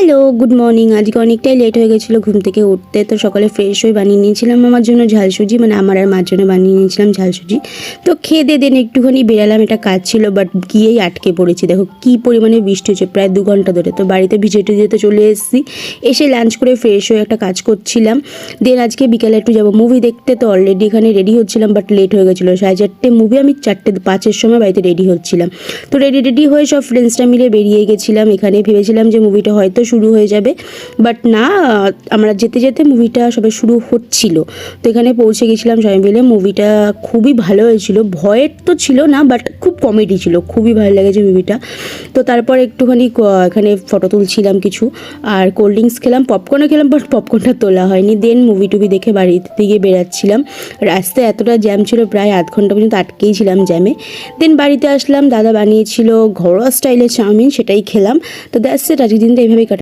Hello, good morning. আজকে অনেকটাই late হয়ে গেছিলো ঘুম থেকে উঠতে, তো সকালে ফ্রেশ হয়ে বানিয়ে নিয়েছিলাম আমার জন্য ঝাল সুজি, মানে আমার আর মার জন্য বানিয়ে নিয়েছিলাম ঝাল সুজি। তো খেয়ে দিয়ে দেন একটুখানি বেরালাম, একটা কাজ ছিল, বাট গিয়েই আটকে পড়েছি। দেখো কী পরিমাণে বৃষ্টি হচ্ছে, প্রায় 2 ঘন্টা ধরে। তো বাড়িতে ভিজে টিজেতে চলে এসেছি, এসে লাঞ্চ করে ফ্রেশ হয়ে একটা কাজ করছিলাম। দেন আজকে বিকালে একটু যাবো মুভি দেখতে, তো অলরেডি এখানে রেডি হচ্ছিলাম, বাট লেট হয়ে গেছিলো। 4:30 মুভি, আমি 4:05 সময় বাড়িতে রেডি হচ্ছিলাম। তো রেডি হয়ে সব ফ্রেন্ডসরা মিলে বেরিয়ে গেছিলাম। এখানে ভেবেছিলাম যে মুভিটা হয়তো শুরু হয়ে যাবে, বাট না, আমরা যেতে যেতে মুভিটা সবে শুরু হচ্ছিল। তো এখানে পৌঁছে গেছিলাম সবাই মিলে। মুভিটা খুবই ভালো হয়েছিল, ভয়ের তো ছিল না, বাট খুব কমেডি ছিল, খুবই ভালো লেগেছে মুভিটা। তো তারপর একটুখানি এখানে ফটো তুলছিলাম কিছু, আর কোল্ড ড্রিঙ্কস খেলাম, পপকর্নও খেলাম, বাট পপকর্নটা তোলা হয়নি। দেন মুভি টুভি দেখে বাড়িতে দিকে বেরাচ্ছিলাম। রাস্তায় এতটা জ্যাম ছিল, প্রায় আধ ঘন্টা পর্যন্ত আটকেই ছিলাম জ্যামে। দেন বাড়িতে আসলাম, দাদা বানিয়েছিল ঘরোয়া স্টাইলের চাউমিন, সেটাই খেলাম। তো দ্যাটস ইট, আজকের দিনটা এইভাবেই কাটা।